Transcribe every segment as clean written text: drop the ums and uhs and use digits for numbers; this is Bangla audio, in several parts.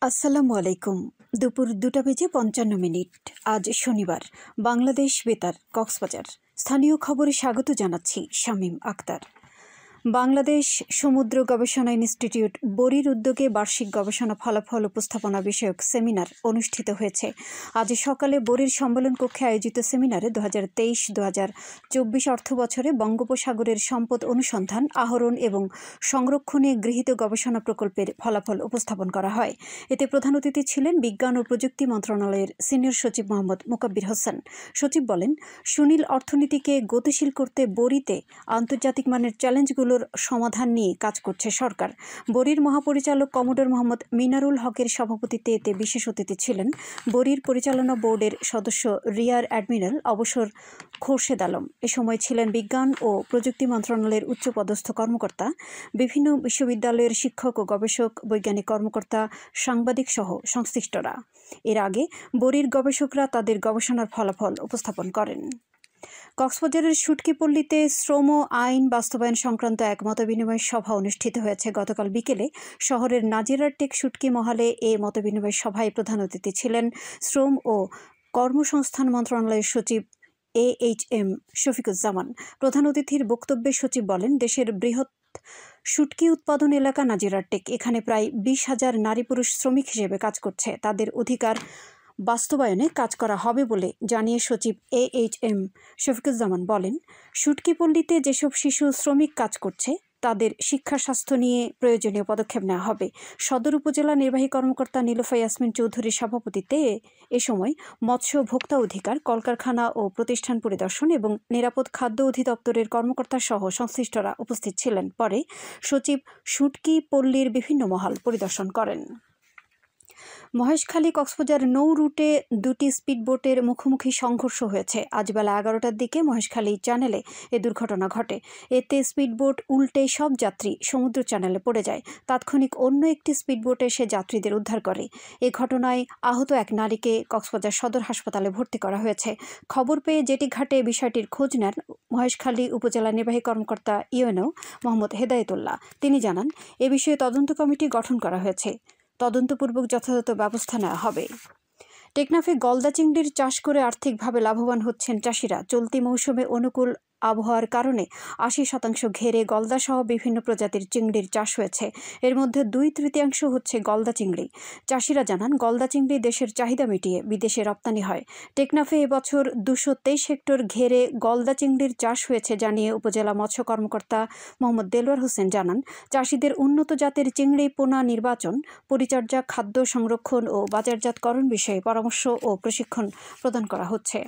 আসসালামু আলাইকুম। দুপুর 2টা বেজে 55 মিনিট। আজ শনিবার। বাংলাদেশ বেতার, কক্সবাজার। স্থানীয় খবরে স্বাগত জানাচ্ছি শামীম আক্তার। বাংলাদেশ সমুদ্র গবেষণা ইনস্টিটিউট বরির উদ্যোগে বার্ষিক গবেষণা ফলাফল উপস্থাপনা বিষয়ক সেমিনার অনুষ্ঠিত হয়েছে। আজ সকালে বরির সম্মেলন কক্ষে আয়োজিত সেমিনারে 2023-2024 অর্থবছরে বঙ্গোপসাগরের সম্পদ অনুসন্ধান, আহরণ এবং সংরক্ষণে গৃহীত গবেষণা প্রকল্পের ফলাফল উপস্থাপন করা হয়। এতে প্রধান অতিথি ছিলেন বিজ্ঞান ও প্রযুক্তি মন্ত্রণালয়ের সিনিয়র সচিব মোহাম্মদ মোকাব্বির হোসেন। সচিব বলেন, সুনীল অর্থনীতিকে গতিশীল করতে বরিতে আন্তর্জাতিক মানের চ্যালেঞ্জগুলোর সমাধান নিয়ে কাজ করছে সরকার। বরির মহাপরিচালক কমোডর মোহাম্মদ মিনারুল হকের সভাপতিত্বে এতে বিশেষ অতিথি ছিলেন বরির পরিচালনা বোর্ডের সদস্য রিয়ার অ্যাডমিরাল অবসর খোরশেদ আলম। এ সময় ছিলেন বিজ্ঞান ও প্রযুক্তি মন্ত্রণালয়ের উচ্চপদস্থ কর্মকর্তা, বিভিন্ন বিশ্ববিদ্যালয়ের শিক্ষক ও গবেষক, বৈজ্ঞানিক কর্মকর্তা, সাংবাদিক সহ সংশ্লিষ্টরা। এর আগে বরির গবেষকরা তাদের গবেষণার ফলাফল উপস্থাপন করেন। কক্সবাজারের শুটকিপল্লীতে শ্রম আইন বাস্তবায়ন সংক্রান্ত এক মতবিনিময় সভা অনুষ্ঠিত হয়েছে। গতকাল বিকেলে শহরের নাজিরার টেক শুটকি মহালে এ মতবিনিময় সভায় প্রধান অতিথি ছিলেন শ্রম ও কর্মসংস্থান মন্ত্রণালয়ের সচিব AHM শফিকুজ্জামান। প্রধান অতিথির বক্তব্যে সচিব বলেন, দেশের বৃহৎ শুটকি উৎপাদন এলাকা নাজিরার টেক। এখানে প্রায় 20,000 নারী পুরুষ শ্রমিক হিসেবে কাজ করছে। তাদের অধিকার বাস্তবায়নে কাজ করা হবে বলে জানিয়ে সচিব AHM শফিকুজ্জামান বলেন, শুটকিপল্লীতে যেসব শিশু শ্রমিক কাজ করছে তাদের শিক্ষা স্বাস্থ্য নিয়ে প্রয়োজনীয় পদক্ষেপ নেওয়া হবে। সদর উপজেলা নির্বাহী কর্মকর্তা নীলুফা ইয়াসমিন চৌধুরীর সভাপতিত্বে এ সময় মৎস্য ভোক্তা অধিকার, কলকারখানা ও প্রতিষ্ঠান পরিদর্শন এবং নিরাপদ খাদ্য অধিদপ্তরের কর্মকর্তা সহ সংশ্লিষ্টরা উপস্থিত ছিলেন। পরে সচিব শুটকিপল্লীর বিভিন্ন মহল পরিদর্শন করেন। মহেশখালী কক্সবাজার নৌ রুটে দুটি স্পিডবোটের মুখোমুখি সংঘর্ষ হয়েছে। আজ বেলা 11টার দিকে মহেশখালী চ্যানেলে এ দুর্ঘটনা ঘটে। এতে স্পিডবোট উল্টে সব যাত্রী সমুদ্র চ্যানেলে পড়ে যায়। তাৎক্ষণিক অন্য একটি স্পিডবোট এসে যাত্রীদের উদ্ধার করে। এ ঘটনায় আহত এক নারীকে কক্সবাজার সদর হাসপাতালে ভর্তি করা হয়েছে। খবর পেয়ে জেটি ঘাটে বিষয়টির খোঁজ নেন মহেশখালী উপজেলা নির্বাহী কর্মকর্তা ইউএনও মোহাম্মদ হেদায়েতুল্লাহ। তিনি জানান, এ বিষয়ে তদন্ত কমিটি গঠন করা হয়েছে। তদন্তপূর্বক যথাযথ ব্যবস্থা নেওয়া হবে। টেকনাফে গলদা চিংড়ির চাষ করে আর্থিকভাবে লাভবান হচ্ছেন চাষিরা। চলতি মৌসুমে অনুকূল আবহাওয়ার কারণে 80% ঘেরে গলদাসহ বিভিন্ন প্রজাতির চিংড়ির চাষ হয়েছে। এর মধ্যে 2/3 হচ্ছে গলদা চিংড়ি। চাষিরা জানান, গলদা চিংড়ি দেশের চাহিদা মিটিয়ে বিদেশে রপ্তানি হয়। টেকনাফে এবছর 223 হেক্টর ঘেরে গলদা চিংড়ির চাষ হয়েছে জানিয়ে উপজেলা মৎস্য কর্মকর্তা মোহাম্মদ দেলোয়ার হোসেন জানান, চাষিদের উন্নত জাতের চিংড়ি পোনা নির্বাচন, পরিচর্যা, খাদ্য সংরক্ষণ ও বাজারজাতকরণ বিষয়ে পরামর্শ ও প্রশিক্ষণ প্রদান করা হচ্ছে।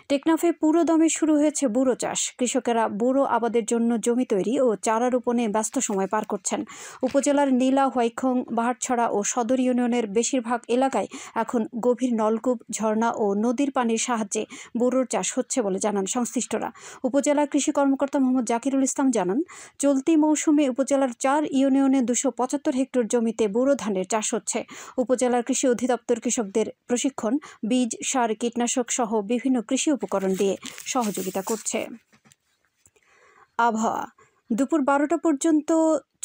টেকনাফে পুরোদমে শুরু হয়েছে বুড়ো চাষ। কৃষকেরা বুড়ো আবাদের জন্য জমি তৈরি ও চারা রোপণে ব্যস্ত সময় পার করছেন। উপজেলার নীলা, হোয়াইখং, বাহারছড়া ও সদর ইউনিয়নের বেশিরভাগ এলাকায় এখন গভীর নলকূপ, ঝর্ণা ও নদীর পানির সাহায্যে বুড়োর চাষ হচ্ছে বলে জানান সংশ্লিষ্টরা। উপজেলা কৃষি কর্মকর্তা মোহাম্মদ জাকিরুল ইসলাম জানান, চলতি মৌসুমে উপজেলার 4 ইউনিয়নে 275 হেক্টর জমিতে বুড়ো ধানের চাষ হচ্ছে। উপজেলার কৃষি অধিদপ্তর কৃষকদের প্রশিক্ষণ, বীজ, সার, কীটনাশক সহ বিভিন্ন কৃষি উপকরণ দিয়ে সহযোগিতা করছে। আবহাওয়া। দুপুর 12টা পর্যন্ত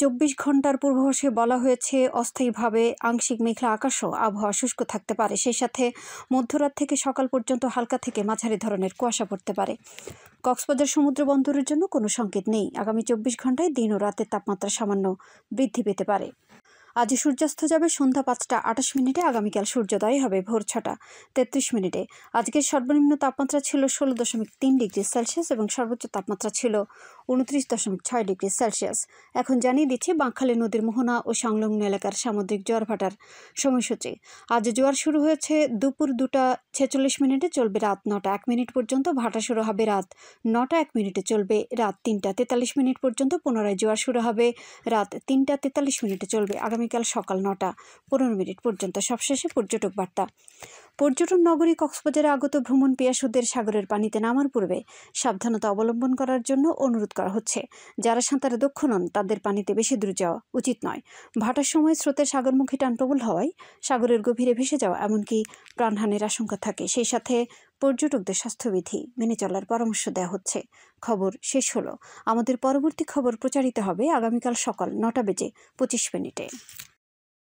24 ঘন্টার পূর্বাভাসে বলা হয়েছে, অস্থায়ীভাবে আংশিক মেঘলা আকাশও আবহাওয়া শুষ্ক থাকতে পারে। সেই সাথে মধ্যরাত থেকে সকাল পর্যন্ত হালকা থেকে মাঝারি ধরনের কুয়াশা পড়তে পারে। কক্সবাজার সমুদ্র বন্দরের জন্য কোনো সংকেত নেই। আগামী 24 ঘন্টায় দিন ও রাতের তাপমাত্রা সামান্য বৃদ্ধি পেতে পারে। আজ সূর্যাস্ত যাবে সন্ধ্যা 5টা 28 মিনিটে। আগামীকাল সূর্যোদয় হবে ভোর 6টা 33 মিনিটে। আজকের সর্বনিম্ন তাপমাত্রা ছিল 16.3 ডিগ্রি সেলসিয়াস এবং সর্বোচ্চ তাপমাত্রা ছিল 29.6 ডিগ্রি সেলসিয়াস। এখন জানিয়ে দিচ্ছি বাঁকখালী নদীর মোহনা ও সংলগ্ন এলাকার সামুদ্রিক জোয়ার ভাটার সময়সূচি। আজ জোয়ার শুরু হয়েছে দুপুর 2টা 46 মিনিটে, চলবে রাত 9টা 1 মিনিট পর্যন্ত। ভাটা শুরু হবে রাত 9টা 1 মিনিটে, চলবে রাত 3টা 43 মিনিট পর্যন্ত। পুনরায় জোয়ার শুরু হবে রাত 3টা 43 মিনিটে, চলবে আগামীকাল সকাল 9টা 15 মিনিট পর্যন্ত। সবশেষে পর্যটক বার্তা। পর্যটন নগরী কক্সবাজারে আগত ভ্রমণ পিয়াসুদের সাগরের পানিতে নামার পূর্বে সাবধানতা অবলম্বন করার জন্য অনুরোধ করা হচ্ছে। যারা সাঁতারে দক্ষ নন তাদের পানিতে বেশি দূর যাওয়া উচিত নয়। ভাটার সময় স্রোতের সাগরমুখী টান প্রবল হওয়ায় সাগরের গভীরে ভেসে যাওয়া, এমনকি প্রাণহানির আশঙ্কা থাকে। সেই সাথে পর্যটকদের স্বাস্থ্যবিধি মেনে চলার পরামর্শ দেওয়া হচ্ছে। খবর শেষ হলো। আমাদের পরবর্তী খবর প্রচারিত হবে আগামীকাল সকাল 9টা বেজে 25 মিনিটে।